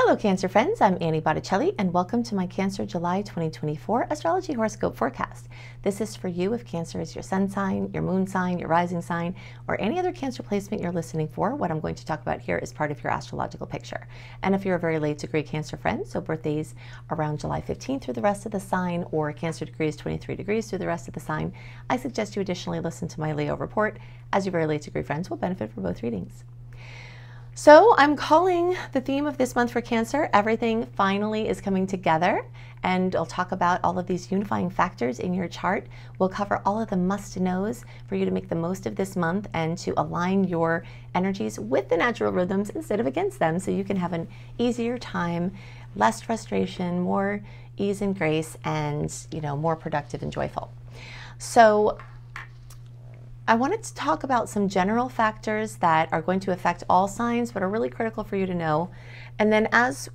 Hello Cancer friends, I'm Annie Botticelli and welcome to my Cancer July 2024 Astrology Horoscope Forecast. This is for you if Cancer is your sun sign, your moon sign, your rising sign, or any other Cancer placement you're listening for. What I'm going to talk about here is part of your astrological picture. And if you're a very late degree Cancer friend, so birthdays around July 15th through the rest of the sign, or Cancer degrees 23 degrees through the rest of the sign, I suggest you additionally listen to my Leo report, as your very late degree friends will benefit from both readings. So I'm calling the theme of this month for Cancer, everything finally is coming together, and I'll talk about all of these unifying factors in your chart. We'll cover all of the must-knows for you to make the most of this month and to align your energies with the natural rhythms instead of against them, so you can have an easier time, less frustration, more ease and grace, and more productive and joyful. So I wanted to talk about some general factors that are going to affect all signs, but are really critical for you to know. And then as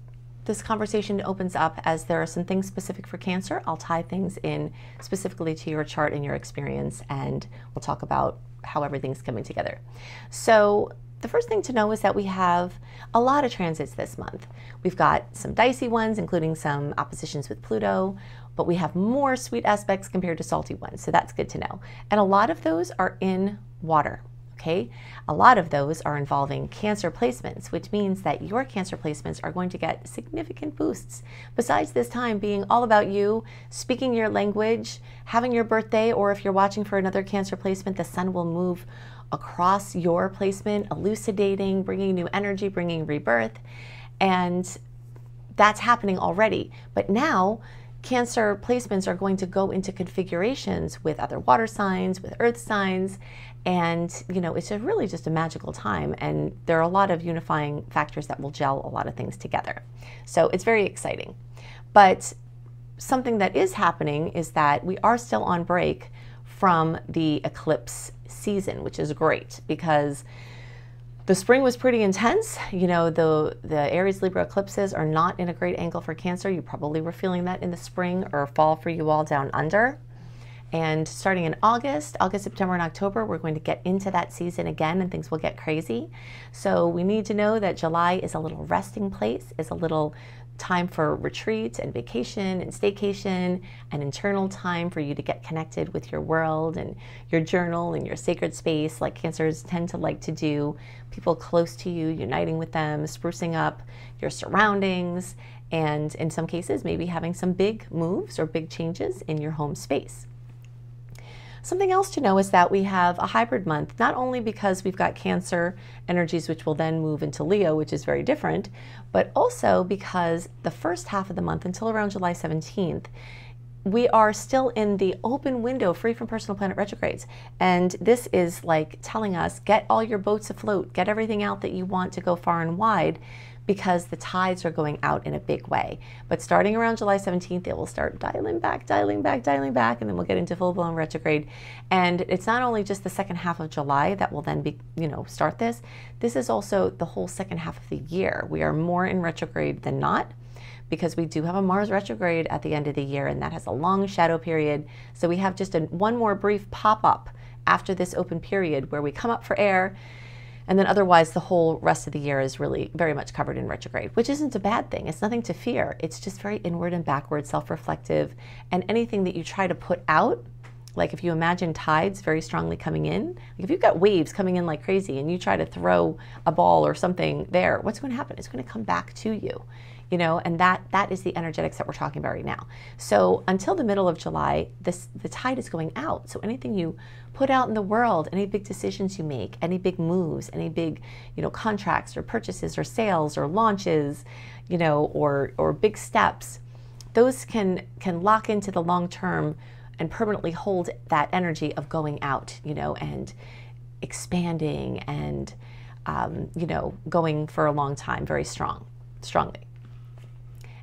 this conversation opens up, as there are some things specific for Cancer, I'll tie things in specifically to your chart and your experience, and we'll talk about how everything's coming together. So the first thing to know is that we have a lot of transits this month. We've got some dicey ones, including some oppositions with Pluto, but we have more sweet aspects compared to salty ones, so that's good to know. And a lot of those are in water, okay? A lot of those are involving Cancer placements, which means that your Cancer placements are going to get significant boosts. Besides this time being all about you, speaking your language, having your birthday, or if you're watching for another Cancer placement, the sun will move across your placement, elucidating, bringing new energy, bringing rebirth, and that's happening already. But now, Cancer placements are going to go into configurations with other water signs, with earth signs, and it's really just a magical time, and there are a lot of unifying factors that will gel a lot of things together. So it's very exciting. But something that is happening is that we are still on break from the eclipse season, which is great because the spring was pretty intense. The Aries Libra eclipses are not in a great angle for Cancer. You probably were feeling that in the spring or fall for you all down under. And starting in August, September, and October, we're going to get into that season again and things will get crazy. So we need to know that July is a little resting place, is a little time for retreat and vacation and staycation, and internal time for you to get connected with your world and your journal and your sacred space, like Cancers tend to like to do. People close to you, uniting with them, sprucing up your surroundings, and in some cases maybe having some big moves or big changes in your home space. Something else to know is that we have a hybrid month, not only because we've got Cancer energies which will then move into Leo, which is very different, but also because the first half of the month until around July 17th, we are still in the open window free from personal planet retrogrades. And this is like telling us, get all your boats afloat, get everything out that you want to go far and wide, because the tides are going out in a big way. But starting around July 17th, it will start dialing back, and then we'll get into full-blown retrograde. And it's not only just the second half of July that will then be, start this. This is also the whole second half of the year. We are more in retrograde than not, because we do have a Mars retrograde at the end of the year, and that has a long shadow period. So we have just one more brief pop-up after this open period where we come up for air, and then otherwise the whole rest of the year is really very much covered in retrograde, which isn't a bad thing. It's nothing to fear. It's just very inward and backward, self-reflective, and anything that you try to put out, like if you imagine tides very strongly coming in, like if you've got waves coming in like crazy and you try to throw a ball or something there, what's going to happen? It's going to come back to you. And that is the energetics that we're talking about right now. So until the middle of July, the tide is going out. So anything you put out in the world, any big decisions you make, any big moves, any big, contracts or purchases or sales or launches, or big steps, those can lock into the long term and permanently hold that energy of going out, and expanding and, going for a long time, very strongly.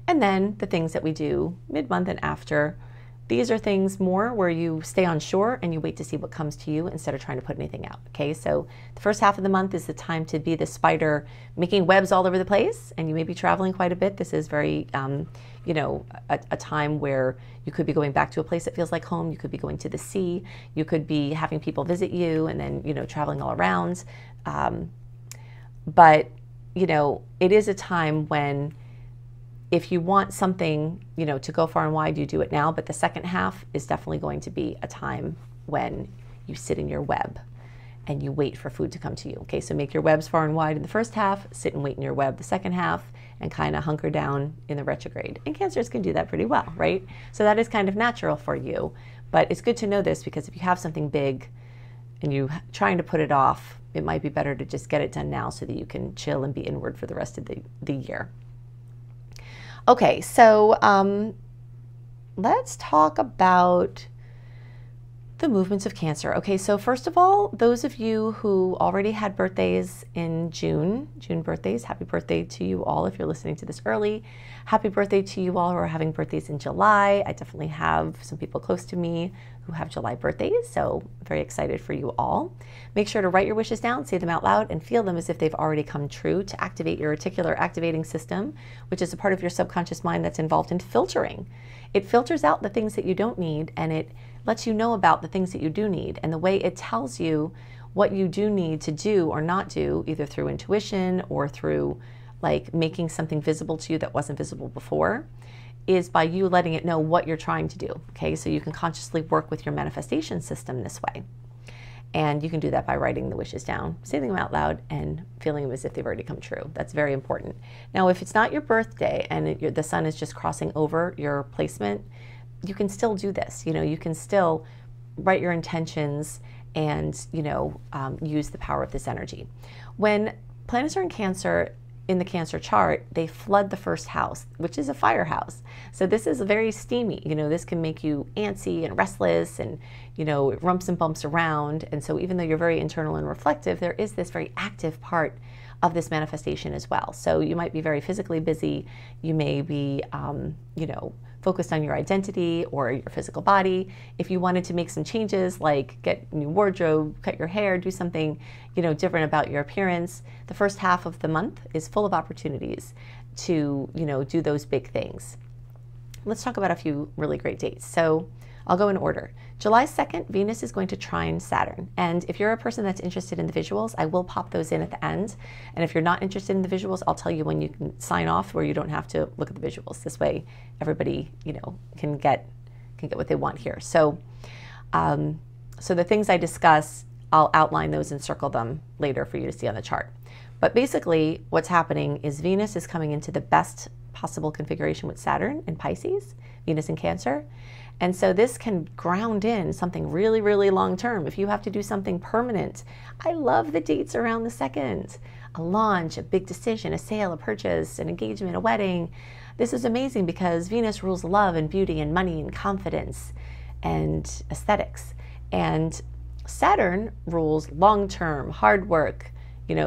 And then the things that we do mid-month and after, these are things more where you stay on shore and you wait to see what comes to you instead of trying to put anything out, okay? So the first half of the month is the time to be the spider making webs all over the place, and you may be traveling quite a bit. This is very, a time where you could be going back to a place that feels like home. You could be going to the sea. You could be having people visit you and then, traveling all around. But, it is a time when if you want something, to go far and wide, you do it now, but the second half is definitely going to be a time when you sit in your web and you wait for food to come to you. Okay, so make your webs far and wide in the first half, sit and wait in your web the second half, and kind of hunker down in the retrograde. And Cancers can do that pretty well, right? So that is kind of natural for you, but it's good to know this, because if you have something big and you're trying to put it off, it might be better to just get it done now so that you can chill and be inward for the rest of the year. Okay, so let's talk about the movements of Cancer. Okay, so first of all, those of you who already had birthdays in June birthdays, happy birthday to you all if you're listening to this early. Happy birthday to you all who are having birthdays in July. I definitely have some people close to me who have July birthdays, so very excited for you all. Make sure to write your wishes down, say them out loud, and feel them as if they've already come true to activate your reticular activating system, which is a part of your subconscious mind that's involved in filtering. It filters out the things that you don't need, and it lets you know about the things that you do need. And the way it tells you what you do need to do or not do, either through intuition or through like making something visible to you that wasn't visible before, is by you letting it know what you're trying to do. Okay, so you can consciously work with your manifestation system this way. And you can do that by writing the wishes down, saying them out loud, and feeling them as if they've already come true. That's very important. Now, if it's not your birthday and the sun is just crossing over your placement, you can still do this. You can still write your intentions and, use the power of this energy. When planets are in Cancer, in the Cancer chart, they flood the first house, which is a fire house. So this is very steamy. This can make you antsy and restless, and, it rumps and bumps around. And so even though you're very internal and reflective, there is this very active part of this manifestation as well. So you might be very physically busy. You may be, focused on your identity or your physical body. If you wanted to make some changes, like get a new wardrobe, cut your hair, do something, different about your appearance, the first half of the month is full of opportunities to, do those big things. Let's talk about a few really great dates. So I'll go in order. July 2nd, Venus is going to trine Saturn. And if you're a person that's interested in the visuals, I will pop those in at the end. And if you're not interested in the visuals, I'll tell you when you can sign off where you don't have to look at the visuals. This way, everybody, can get what they want here. So, so the things I discuss, I'll outline those and circle them later for you to see on the chart. But basically, what's happening is Venus is coming into the best possible configuration with Saturn in Pisces, Venus in Cancer. And so this can ground in something really, really long term. If you have to do something permanent, I love the dates around the 2nd. A launch, a big decision, a sale, a purchase, an engagement, a wedding. This is amazing because Venus rules love and beauty and money and confidence and aesthetics. And Saturn rules long-term, hard work,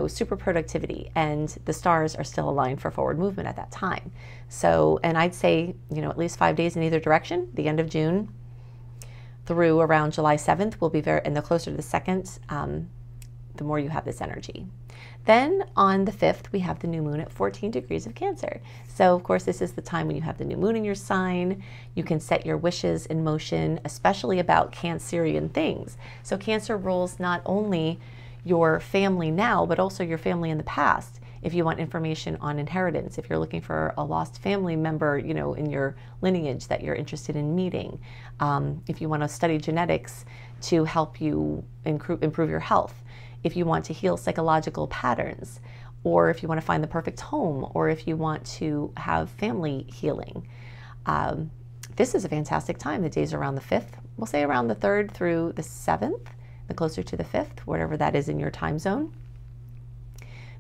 super productivity, and the stars are still aligned for forward movement at that time. So, and I'd say, at least 5 days in either direction, the end of June through around July 7th will be and the closer to the 2nd, the more you have this energy. Then on the 5th, we have the new moon at 14 degrees of Cancer. So of course, this is the time when you have the new moon in your sign. You can set your wishes in motion, especially about Cancerian things. So Cancer rules not only your family now, but also your family in the past. If you want information on inheritance, if you're looking for a lost family member, in your lineage that you're interested in meeting, if you want to study genetics to help you improve your health, if you want to heal psychological patterns, or if you want to find the perfect home, or if you want to have family healing, this is a fantastic time. The days around the 5th, we'll say around the 3rd through the 7th, the closer to the 5th, whatever that is in your time zone.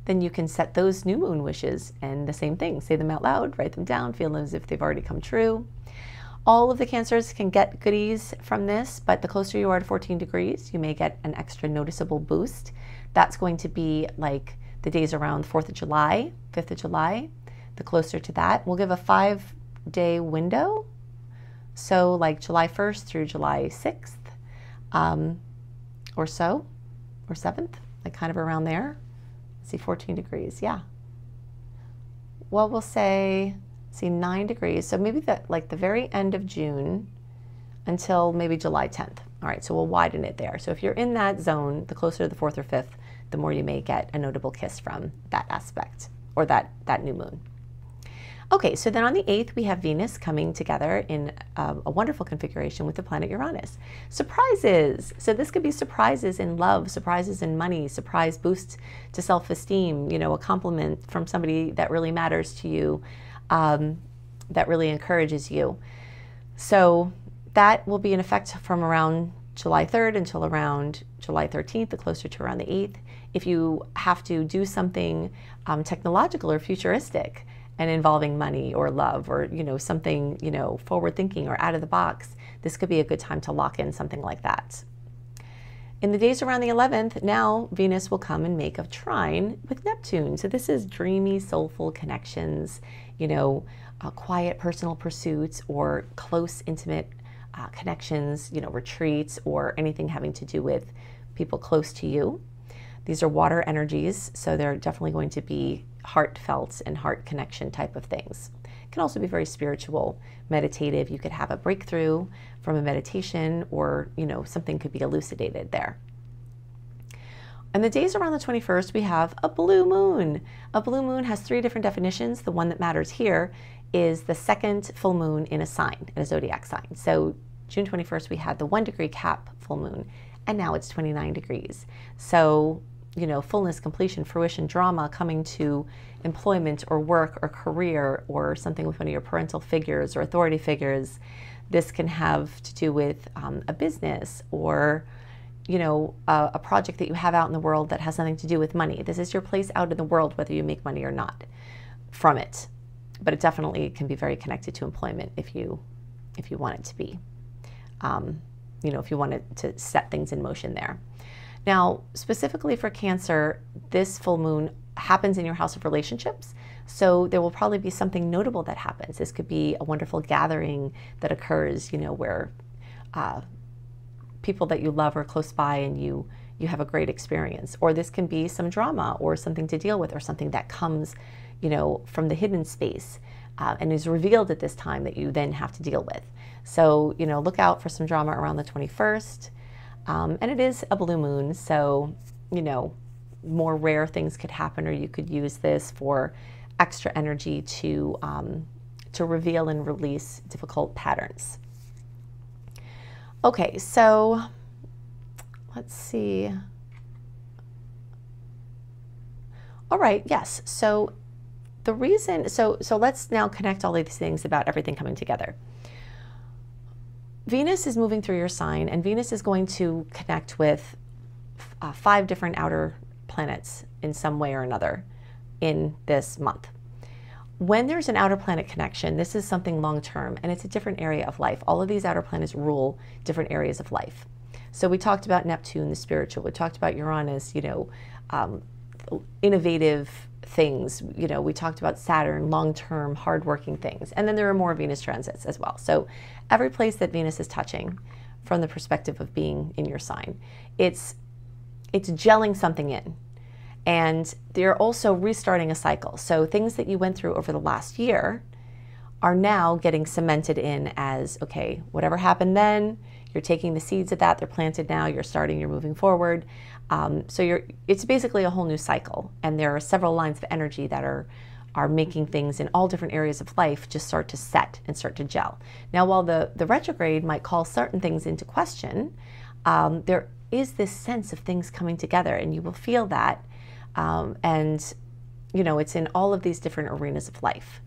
Then you can set those new moon wishes, and the same thing, say them out loud, write them down, feel as if they've already come true. All of the Cancers can get goodies from this, but the closer you are to 14 degrees, you may get an extra noticeable boost. That's going to be like the days around 4th of July, 5th of July, the closer to that. We'll give a 5-day window. So like July 1st through July 6th, or so, or 7th, like kind of around there. See, 14 degrees, yeah. Well, we'll say, 9 degrees. So maybe like the very end of June until maybe July 10th. All right, so we'll widen it there. So if you're in that zone, the closer to the 4th or 5th, the more you may get a notable kiss from that aspect or that new moon. Okay, so then on the 8th, we have Venus coming together in a wonderful configuration with the planet Uranus. Surprises! So this could be surprises in love, surprises in money, surprise boost to self-esteem, a compliment from somebody that really matters to you, that really encourages you. So that will be in effect from around July 3rd until around July 13th, the closer to around the 8th. If you have to do something technological or futuristic and involving money or love or, something, forward thinking or out of the box, this could be a good time to lock in something like that. In the days around the 11th, now Venus will come and make a trine with Neptune. So this is dreamy, soulful connections, quiet personal pursuits or close, intimate connections, retreats or anything having to do with people close to you. These are water energies, so they're definitely going to be heartfelt and heart connection type of things. It can also be very spiritual, meditative. You could have a breakthrough from a meditation or, something could be elucidated there. And the days around the 21st, we have a blue moon. A blue moon has 3 different definitions. The one that matters here is the second full moon in a sign, in a zodiac sign. So June 21st, we had the 1 degree Cap full moon, and now it's 29 degrees. So, fullness, completion, fruition, drama coming to employment or work or career or something with one of your parental figures or authority figures. This can have to do with a business or, a project that you have out in the world that has nothing to do with money. This is your place out in the world, whether you make money or not from it. But it definitely can be very connected to employment if you want it to be. If you wanted to set things in motion there. Now, specifically for Cancer, this full moon happens in your house of relationships. So there will probably be something notable that happens. This could be a wonderful gathering that occurs, where people that you love are close by and you have a great experience. Or this can be some drama or something to deal with or something that comes, from the hidden space and is revealed at this time that you then have to deal with. So, look out for some drama around the 21st. And it is a blue moon, so, more rare things could happen, or you could use this for extra energy to reveal and release difficult patterns. Okay, so let's see. All right, yes. So the reason, so let's now connect all of these things about everything coming together. Venus is moving through your sign, and Venus is going to connect with 5 different outer planets in some way or another in this month. When there's an outer planet connection, this is something long-term, and it's a different area of life. All of these outer planets rule different areas of life. So we talked about Neptune, the spiritual. We talked about Uranus, innovative things. We talked about Saturn, long-term, hardworking things. And then there are more Venus transits as well. So every place that Venus is touching from the perspective of being in your sign, it's gelling something in. And they're also restarting a cycle. So things that you went through over the last year are now getting cemented in as, okay, whatever happened then, you're taking the seeds of that, they're planted now, you're starting, you're moving forward. So it's basically a whole new cycle. And there are several lines of energy that are making things in all different areas of life just start to set and start to gel. Now, while the retrograde might call certain things into question, there is this sense of things coming together, and you will feel that. And it's in all of these different arenas of life.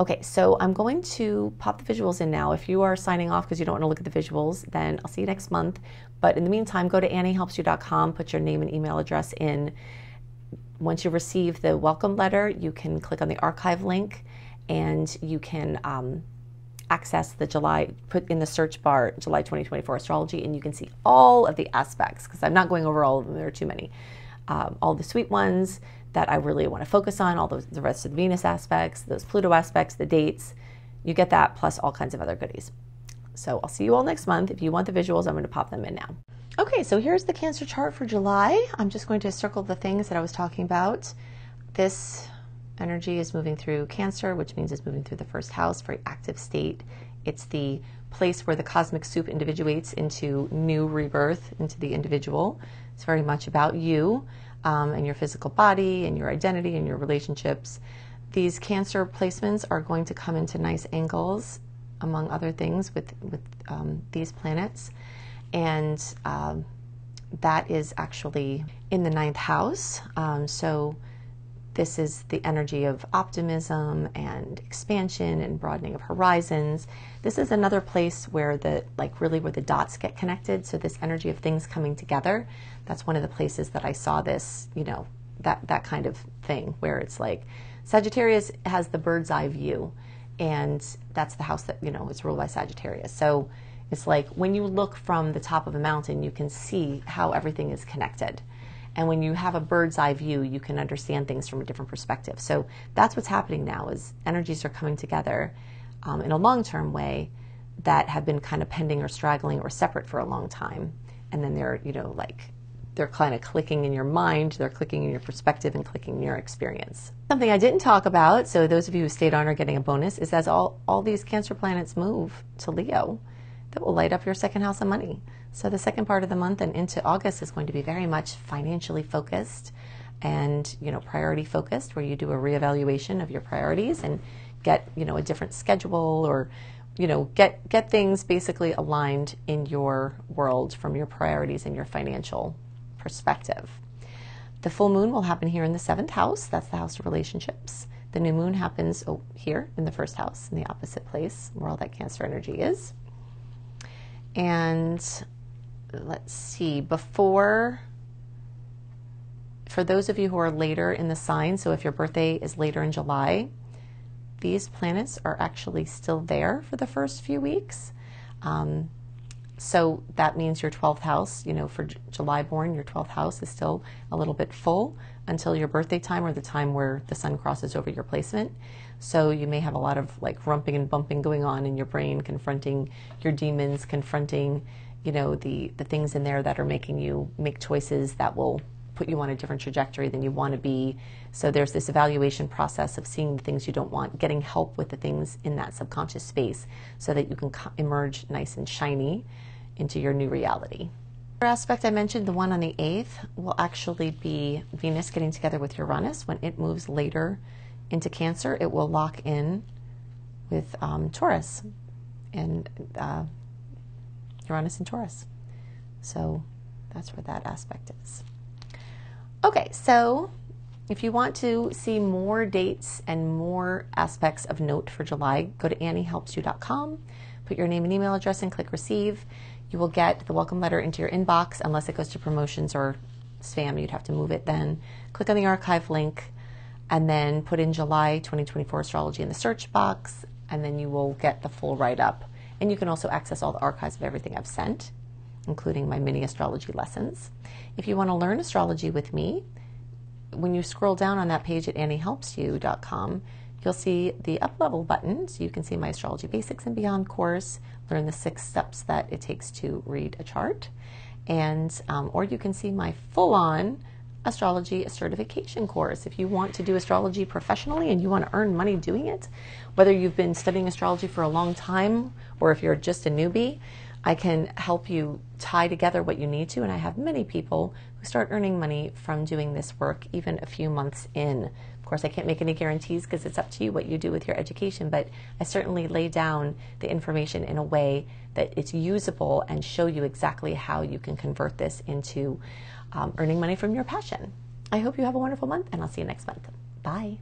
Okay, so I'm going to pop the visuals in now. If you are signing off because you don't want to look at the visuals, then I'll see you next month. But in the meantime, go to anniehelpsyou.com, put your name and email address in. Once you receive the welcome letter, you can click on the archive link, and you can access the put in the search bar, July 2024 astrology, and you can see all of the aspects, because I'm not going over all of them, there are too many. All the sweet ones that I really want to focus on, all the rest of the Venus aspects, those Pluto aspects, the dates. You get that plus all kinds of other goodies. So I'll see you all next month. If you want the visuals, I'm going to pop them in now. Okay, so here's the Cancer chart for July. I'm just going to circle the things that I was talking about. This energy is moving through Cancer, which means it's moving through the first house, very active state. It's the place where the cosmic soup individuates into new rebirth, into the individual. It's very much about you and your physical body and your identity and your relationships. These Cancer placements are going to come into nice angles, among other things, with these planets. And that is actually in the 9th house. So this is the energy of optimism and expansion and broadening of horizons. This is another place where really where the dots get connected. So this energy of things coming together, that's one of the places that I saw this, that kind of thing, where it's like Sagittarius has the bird's eye view, and that's the house that, is ruled by Sagittarius. So it's like when you look from the top of a mountain, you can see how everything is connected. And when you have a bird's eye view, you can understand things from a different perspective. So that's what's happening now, is energies are coming together in a long-term way that have been kind of pending or straggling or separate for a long time. And then they're, they're kind of clicking in your mind, they're clicking in your perspective and clicking in your experience. Something I didn't talk about, so those of you who stayed on are getting a bonus, is as all these Cancer planets move to Leo, that will light up your second house of money. So the second part of the month and into August is going to be very much financially focused and, priority focused, where you do a reevaluation of your priorities and get, a different schedule, or, get things basically aligned in your world from your priorities and your financial perspective. The full moon will happen here in the 7th house. That's the house of relationships. The new moon happens here in the 1st house, in the opposite place where all that Cancer energy is. And let's see, for those of you who are later in the sign, so if your birthday is later in July, these planets are actually still there for the first few weeks. So that means your 12th house, for July born, your 12th house is still a little bit full until your birthday time, or the time where the sun crosses over your placement. So you may have a lot of rumping and bumping going on in your brain, confronting your demons, confronting, the things in there that are making you make choices that will put you on a different trajectory than you want to be. So there's this evaluation process of seeing the things you don't want, getting help with the things in that subconscious space so that you can emerge nice and shiny into your new reality. The aspect I mentioned, the one on the 8th, will actually be Venus getting together with Uranus. When it moves later into Cancer, it will lock in with Taurus, and Uranus in Taurus. So that's where that aspect is. Okay, so if you want to see more dates and more aspects of note for July, go to anniehelpsyou.com, put your name and email address and click receive. You will get the welcome letter into your inbox, unless it goes to promotions or spam. You'd have to move it then. Click on the archive link and then put in July 2024 astrology in the search box, and then you will get the full write-up. And you can also access all the archives of everything I've sent, including my mini astrology lessons. If you want to learn astrology with me, when you scroll down on that page at anniehelpsyou.com, you'll see the up-level button, so you can see my Astrology Basics and Beyond course, learn the 6 steps that it takes to read a chart, and or you can see my full-on astrology certification course. If you want to do astrology professionally and you want to earn money doing it, whether you've been studying astrology for a long time or if you're just a newbie, I can help you tie together what you need to, and I have many people who start earning money from doing this work even a few months in. Of course, I can't make any guarantees because it's up to you what you do with your education, but I certainly lay down the information in a way that it's usable and show you exactly how you can convert this into earning money from your passion. I hope you have a wonderful month, and I'll see you next month. Bye.